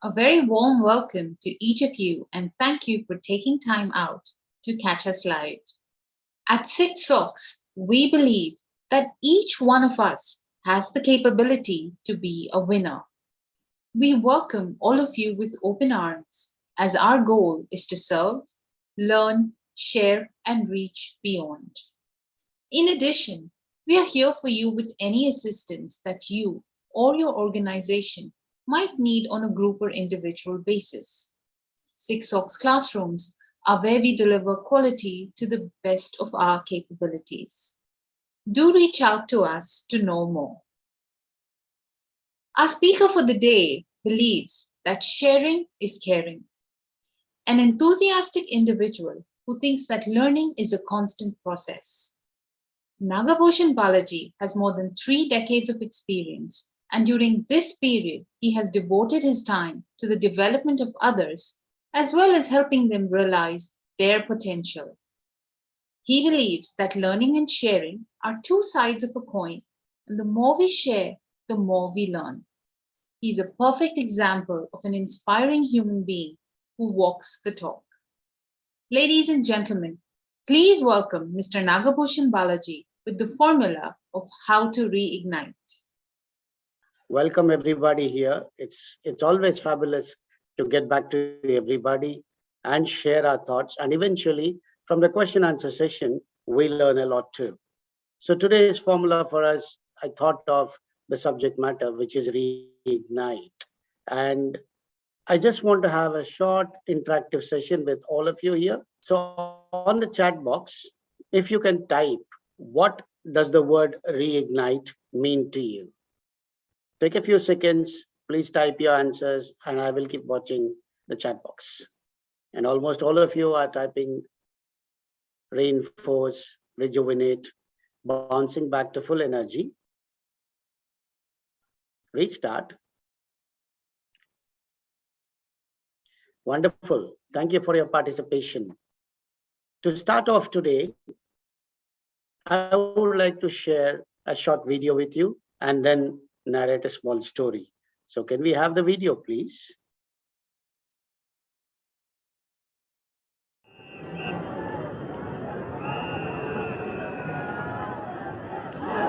A very warm welcome to each of you and thank you for taking time out to catch us live. At SixSox, we believe that each one of us has the capability to be a winner. We welcome all of you with open arms as our goal is to serve, learn, share, and reach beyond. In addition, we are here for you with any assistance that you or your organization might need on a group or individual basis. SixSox classrooms are where we deliver quality to the best of our capabilities. Do reach out to us to know more. Our speaker for the day believes that sharing is caring, an enthusiastic individual who thinks that learning is a constant process. Nagabhushan Balaji has more than 3 decades of experience, and during this period, he has devoted his time to the development of others as well as helping them realize their potential. He believes that learning and sharing are two sides of a coin, and the more we share, the more we learn. He is a perfect example of an inspiring human being who walks the talk. Ladies and gentlemen, please welcome Mr. Nagabhushan Balaji with the formula of how to reignite. Welcome everybody here. It's always fabulous to get back to everybody and share our thoughts. And eventually, from the question answer session, we learn a lot too. So today's formula for us, I thought of the subject matter, which is reignite. And I just want to have a short interactive session with all of you here. So on the chat box, if you can type, what does the word reignite mean to you? Take a few seconds, please type your answers, and I will keep watching the chat box. And almost all of you are typing reinforce, rejuvenate, bouncing back to full energy, restart. Wonderful. Thank you for your participation. To start off today, I would like to share a short video with you and then narrate a small story. So can we have the video, please?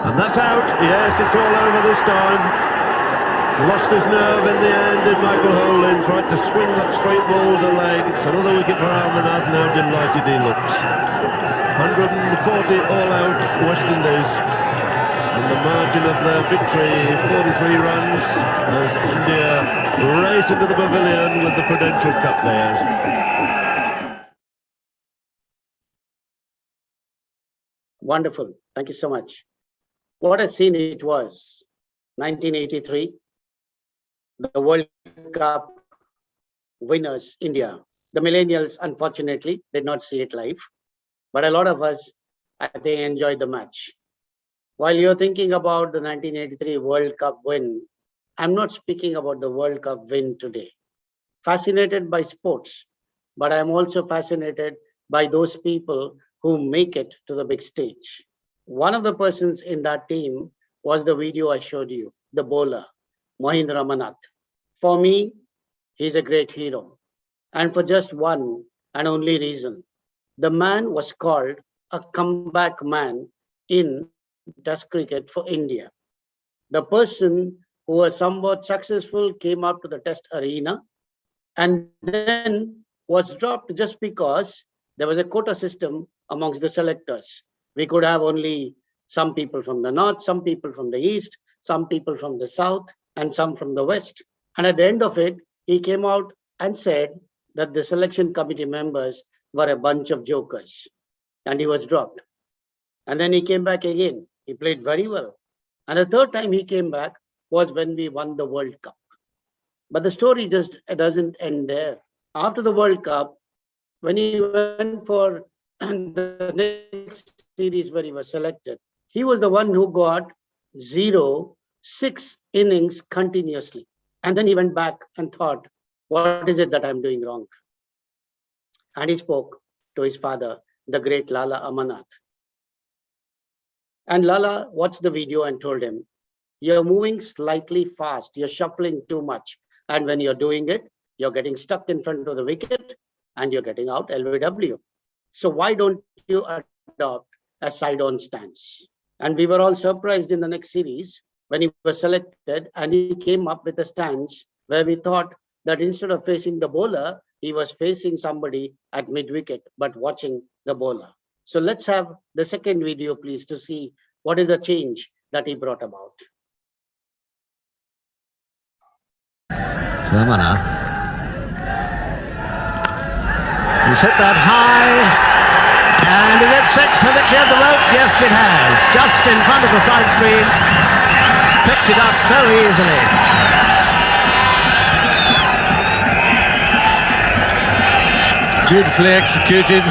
And that's out. Yes, it's all over this time. Lost his nerve in the end, did Michael Holding. Tried to swing that straight ball with the leg. It's another wicket for Almanaz. Now delighted he looks. 140 all out, West Indies. And the margin of their victory, 43 runs, as India race into the pavilion with the Prudential Cup players. Wonderful. Thank you so much. What a scene it was. 1983, the World Cup winners, India. The millennials, unfortunately, did not see it live, but a lot of us, I think, enjoyed the match. While you're thinking about the 1983 World Cup win, I'm not speaking about the World Cup win today. Fascinated by sports, but I'm also fascinated by those people who make it to the big stage. One of the persons in that team was the video I showed you, the bowler, Mahendra Ramanath. For me, he's a great hero. And for just one and only reason, the man was called a comeback man in Test cricket for India. The person who was somewhat successful came up to the Test arena and then was dropped just because there was a quota system amongst the selectors. We could have only some people from the north, some people from the east, some people from the south, and some from the west. And at the end of it, he came out and said that the selection committee members were a bunch of jokers, and he was dropped. And then he came back again. He played very well. And the third time he came back was when we won the World Cup. But the story just doesn't end there. After the World Cup, when he went for the next series where he was selected, he was the one who got 6 innings continuously. And then he went back and thought, what is it that I'm doing wrong? And he spoke to his father, the great Lala Amarnath. And Lala watched the video and told him, you're moving slightly fast. You're shuffling too much. And when you're doing it, you're getting stuck in front of the wicket and you're getting out LBW. So why don't you adopt a side-on stance? And we were all surprised in the next series when he was selected and he came up with a stance where we thought that instead of facing the bowler, he was facing somebody at mid-wicket, but watching the bowler. So let's have the second video, please, to see what is the change that he brought about. Ramanath. He's hit that high, and is it six? Has it cleared the rope? Yes, it has. Just in front of the side screen. Picked it up so easily. Beautifully executed,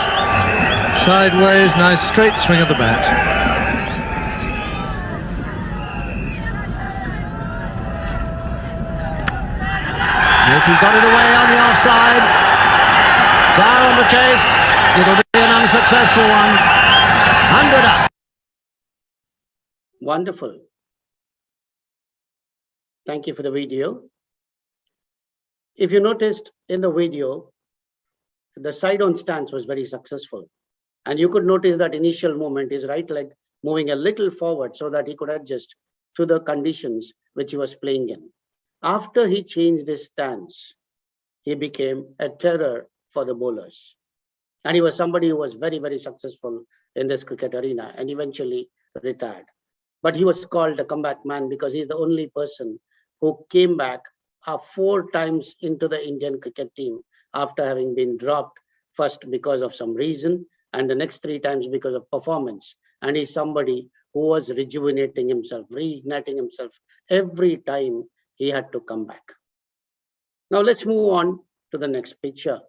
sideways, nice straight swing of the bat. Yes, he got it away on the offside. Down on the chase. It'll be an unsuccessful one. 100 up. Wonderful. Thank you for the video. If you noticed in the video, the side-on stance was very successful. And you could notice that initial movement, his right leg moving a little forward so that he could adjust to the conditions which he was playing in. After he changed his stance, he became a terror for the bowlers. And he was somebody who was very, very successful in this cricket arena and eventually retired. But he was called a comeback man because he's the only person who came back 4 times into the Indian cricket team after having been dropped, first because of some reason and the next 3 times because of performance. And he's somebody who was rejuvenating himself, reigniting himself every time he had to come back. Now let's move on to the next picture.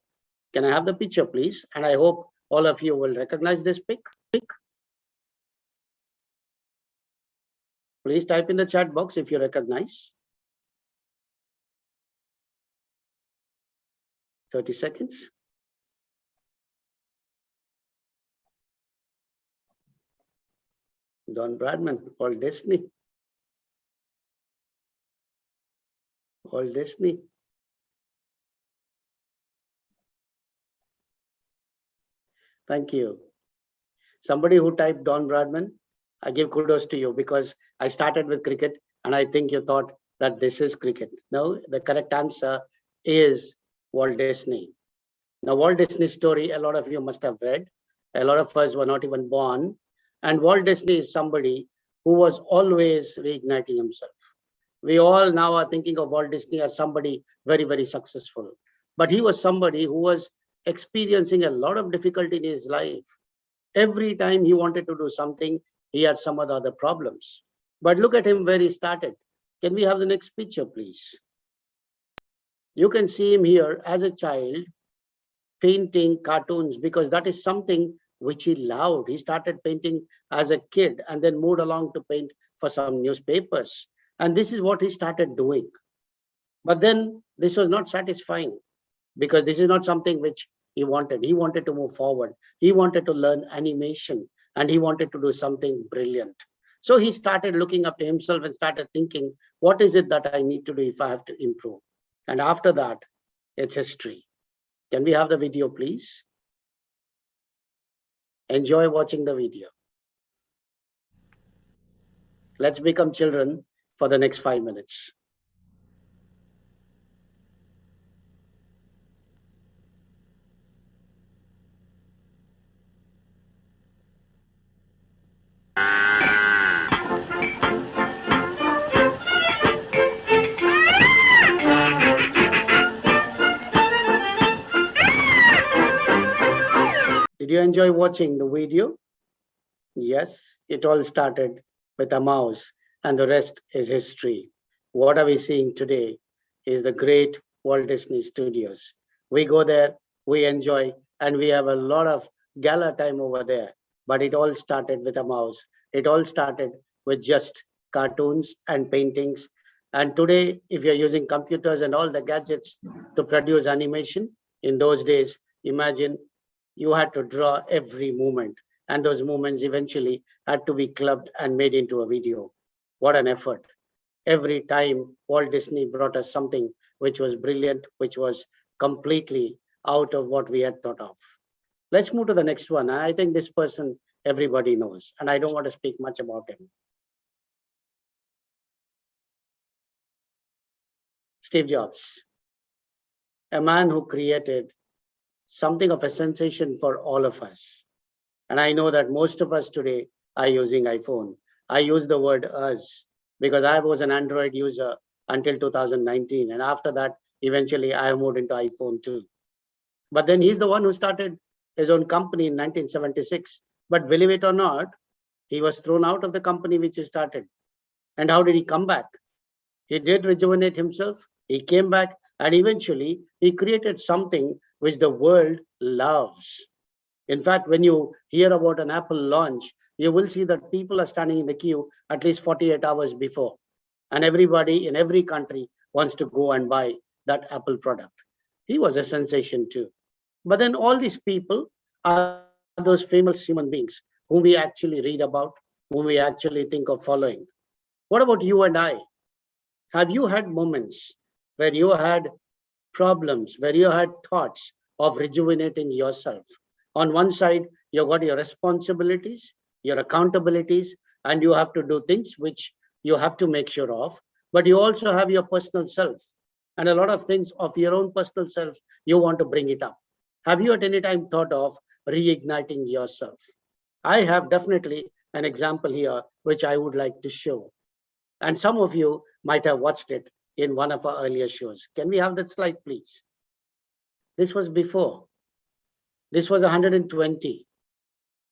Can I have the picture, please? And I hope all of you will recognize this pic. Please type in the chat box if you recognize. 30 seconds. Don Bradman, Walt Disney. Walt Disney. Thank you. Somebody who typed Don Bradman, I give kudos to you because I started with cricket and I think you thought that this is cricket. No, the correct answer is Walt Disney. Now, Walt Disney's story, a lot of you must have read. A lot of us were not even born. And Walt Disney is somebody who was always reigniting himself. We all now are thinking of Walt Disney as somebody very, very successful. But he was somebody who was experiencing a lot of difficulty in his life. Every time he wanted to do something, he had some other problems. But look at him where he started. Can we have the next picture, please? You can see him here as a child painting cartoons because that is something which he loved. He started painting as a kid and then moved along to paint for some newspapers. And this is what he started doing. But then this was not satisfying because this is not something which he wanted. He wanted to move forward. He wanted to learn animation and he wanted to do something brilliant. So he started looking up to himself and started thinking, what is it that I need to do if I have to improve? And after that, it's history. Can we have the video, please? Enjoy watching the video. Let's become children for the next 5 minutes. Did you enjoy watching the video? Yes, it all started with a mouse and the rest is history. What are we seeing today is the great Walt Disney Studios. We go there, we enjoy, and we have a lot of gala time over there. But it all started with a mouse. It all started with just cartoons and paintings. And today, if you're using computers and all the gadgets to produce animation, in those days, imagine you had to draw every movement. And those movements eventually had to be clubbed and made into a video. What an effort. Every time Walt Disney brought us something which was brilliant, which was completely out of what we had thought of. Let's move to the next one. I think this person everybody knows, and I don't want to speak much about him. Steve Jobs, a man who created something of a sensation for all of us. And I know that most of us today are using iPhone. I use the word us because I was an Android user until 2019. And after that, eventually I moved into iPhone too. But then he's the one who started his own company in 1976. But believe it or not, he was thrown out of the company which he started. And how did he come back? He did rejuvenate himself. He came back and eventually he created something which the world loves. In fact, when you hear about an Apple launch, you will see that people are standing in the queue at least 48 hours before. And everybody in every country wants to go and buy that Apple product. He was a sensation too. But then all these people are those famous human beings whom we actually read about, whom we actually think of following. What about you and I? Have you had moments where you had problems, where you had thoughts of rejuvenating yourself? On one side, you've got your responsibilities, your accountabilities, and you have to do things which you have to make sure of. But you also have your personal self. And a lot of things of your own personal self, you want to bring it up. Have you at any time thought of reigniting yourself? I have definitely an example here, which I would like to show. And some of you might have watched it in one of our earlier shows. Can we have that slide, please? This was before. This was 120.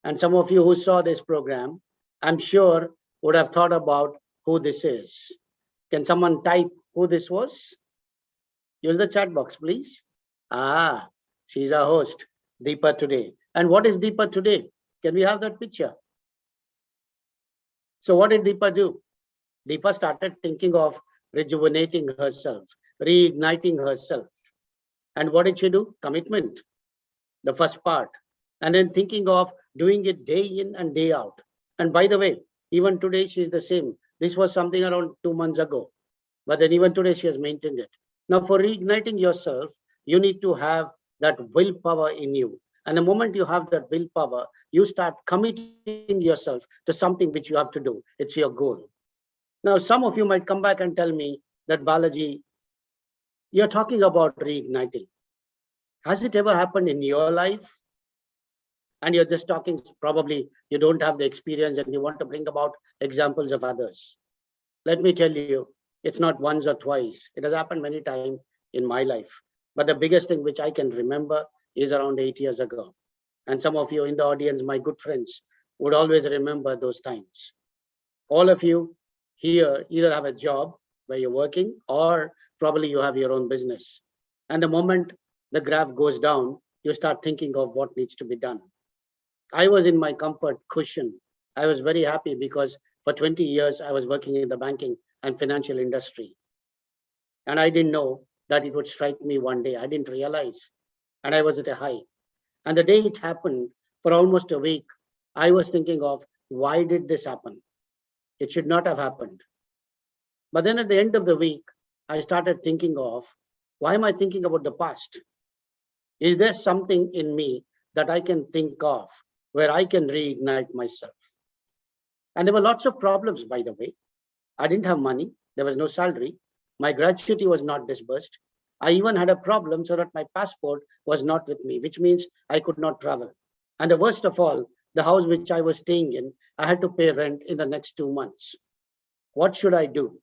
And some of you who saw this program, I'm sure would have thought about who this is. Can someone type who this was? Use the chat box, please. Ah, she's our host, Deepa today. And what is Deepa today? Can we have that picture? So what did Deepa do? Deepa started thinking of rejuvenating herself, reigniting herself. And what did she do? Commitment, the first part. And then thinking of doing it day in and day out. And by the way, even today, she's the same. This was something around 2 months ago. But then even today, she has maintained it. Now, for reigniting yourself, you need to have that willpower in you. And the moment you have that willpower, you start committing yourself to something which you have to do. It's your goal. Now, some of you might come back and tell me that, Balaji, you're talking about reigniting. Has it ever happened in your life? And you're just talking, probably you don't have the experience and you want to bring about examples of others. Let me tell you, it's not once or twice. It has happened many times in my life. But the biggest thing which I can remember is around 8 years ago. And some of you in the audience, my good friends, would always remember those times. All of you here either have a job where you're working or probably you have your own business. And the moment the graph goes down, you start thinking of what needs to be done. I was in my comfort cushion. I was very happy because for 20 years, I was working in the banking and financial industry. And I didn't know that it would strike me one day. I didn't realize. And I was at a high. And the day it happened, for almost a week, I was thinking of, why did this happen? It should not have happened. But then at the end of the week, I started thinking of, why am I thinking about the past? Is there something in me that I can think of where I can reignite myself? And there were lots of problems, by the way. I didn't have money. There was no salary. My gratuity was not disbursed. I even had a problem so that my passport was not with me, which means I could not travel. And the worst of all, the house which I was staying in, I had to pay rent in the next 2 months. What should I do?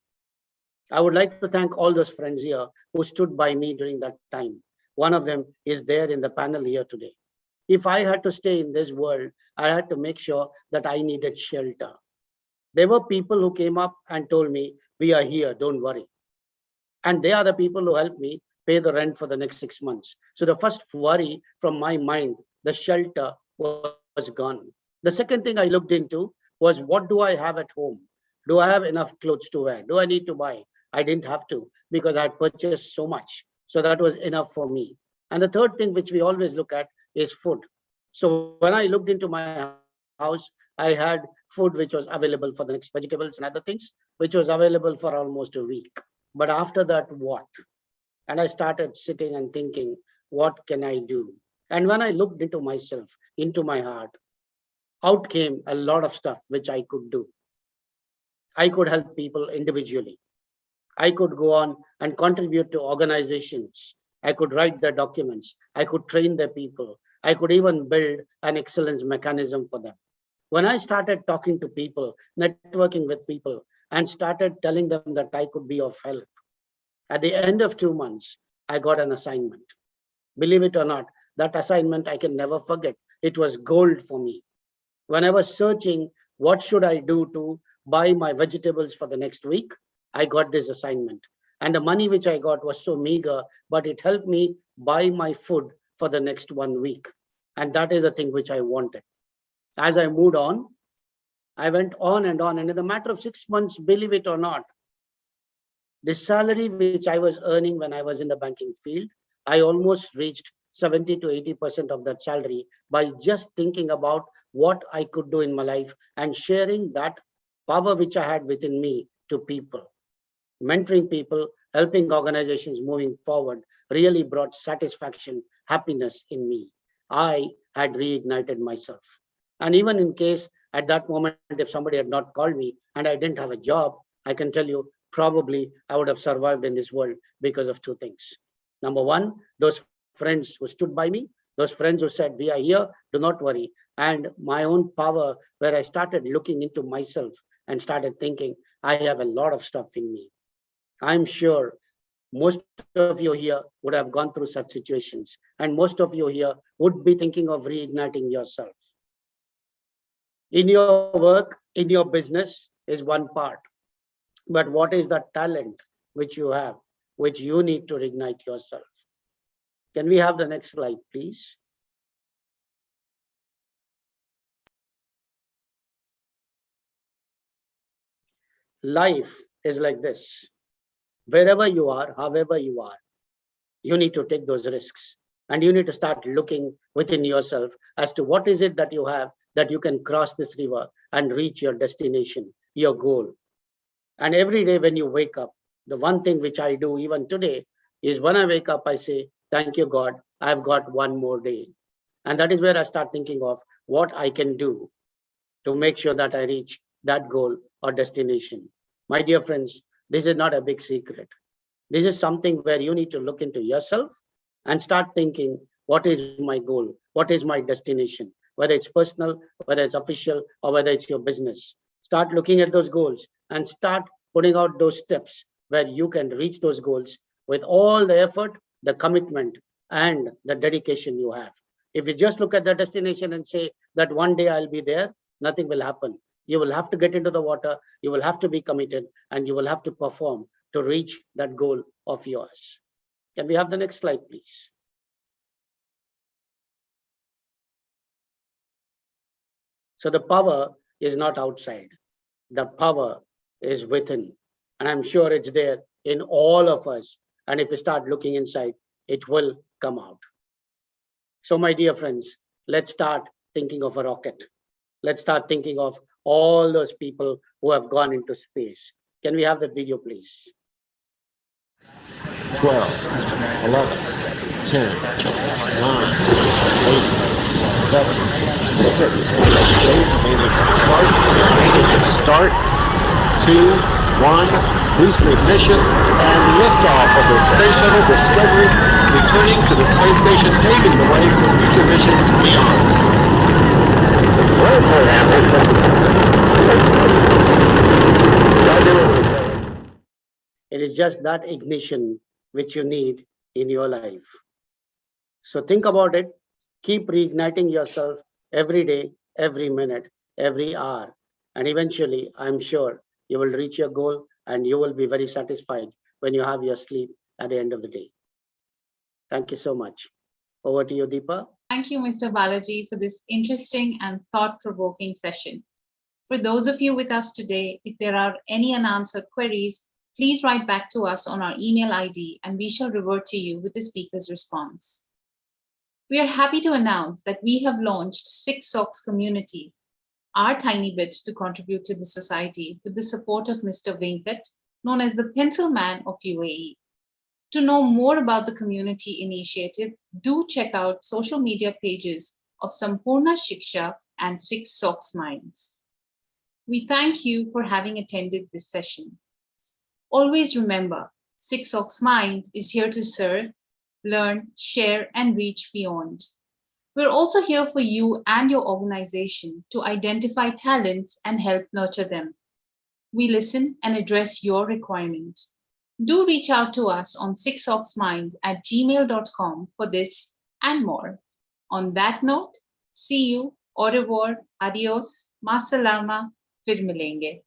I would like to thank all those friends here who stood by me during that time. One of them is there in the panel here today. If I had to stay in this world, I had to make sure that I needed shelter. There were people who came up and told me, we are here, don't worry. And they are the people who helped me pay the rent for the next 6 months. So the first worry from my mind, the shelter was gone. The second thing I looked into was, what do I have at home? Do I have enough clothes to wear? Do I need to buy? I didn't have to because I had purchased so much. So that was enough for me. And the third thing which we always look at is food. So when I looked into my house, I had food which was available for the next vegetables and other things, which was available for almost a week. But after that, what? And I started sitting and thinking, what can I do? And when I looked into myself, into my heart, out came a lot of stuff which I could do. I could help people individually. I could go on and contribute to organizations. I could write their documents. I could train their people. I could even build an excellence mechanism for them. When I started talking to people, networking with people, and started telling them that I could be of help, at the end of 2 months, I got an assignment. Believe it or not, that assignment I can never forget. It was gold for me. When I was searching what should I do to buy my vegetables for the next week, I got this assignment. And the money which I got was so meager, but it helped me buy my food for the next 1 week. And that is the thing which I wanted. As I moved on, I went on. And in the matter of 6 months, believe it or not, the salary which I was earning when I was in the banking field, I almost reached 70 to 80% of that salary by just thinking about what I could do in my life and sharing that power which I had within me to people. Mentoring people, helping organizations moving forward really brought satisfaction, happiness in me. I had reignited myself. And even in case at that moment, if somebody had not called me and I didn't have a job, I can tell you probably I would have survived in this world because of two things. Number one, those friends who stood by me, those friends who said, we are here, do not worry. And my own power, where I started looking into myself and started thinking, I have a lot of stuff in me. I'm sure most of you here would have gone through such situations, and most of you here would be thinking of reigniting yourself. In your work, in your business is one part, but what is the talent which you have, which you need to reignite yourself? Can we have the next slide, please? Life is like this. Wherever you are, however you are, you need to take those risks. And you need to start looking within yourself as to what is it that you have that you can cross this river and reach your destination, your goal. And every day when you wake up, the one thing which I do even today is when I wake up, I say, thank you, God, I've got one more day. And that is where I start thinking of what I can do to make sure that I reach that goal or destination. My dear friends, this is not a big secret. This is something where you need to look into yourself and start thinking, what is my goal? What is my destination? Whether it's personal, whether it's official, or whether it's your business. Start looking at those goals and start putting out those steps where you can reach those goals with all the effort, the commitment, and the dedication you have. If you just look at the destination and say that one day I'll be there, nothing will happen. You will have to get into the water, you will have to be committed, and you will have to perform to reach that goal of yours. Can we have the next slide, please? So the power is not outside. The power is within. And I'm sure it's there in all of us. And if we start looking inside, it will come out. So my dear friends, let's start thinking of a rocket. Let's start thinking of all those people who have gone into space. Can we have that video, please? 12, 11, 10, 9, 8, 7, 6, 5, start, 2, 1, booster ignition, and liftoff of the Space Shuttle Discovery, returning to the space station, paving the way for future missions beyond. It is just that ignition which you need in your life. So think about it. Keep reigniting yourself every day, every minute, every hour. And eventually, I'm sure you will reach your goal and you will be very satisfied when you have your sleep at the end of the day. Thank you so much. Over to you, Deepa. Thank you, Mr. Balaji, for this interesting and thought-provoking session. For those of you with us today, if there are any unanswered queries, please write back to us on our email ID and we shall revert to you with the speaker's response. We are happy to announce that we have launched SixSox Community, our tiny bit to contribute to the society with the support of Mr. Venkat, known as the Pencil Man of UAE. To know more about the community initiative, do check out social media pages of Sampurna Shiksha and SixSox Minds. We thank you for having attended this session. Always remember, SixSox Minds is here to serve, learn, share, and reach beyond. We're also here for you and your organization to identify talents and help nurture them. We listen and address your requirements. Do reach out to us on sixsoxminds@gmail.com for this and more. On that note, see you, au revoir, adios, masalama, fir milenge.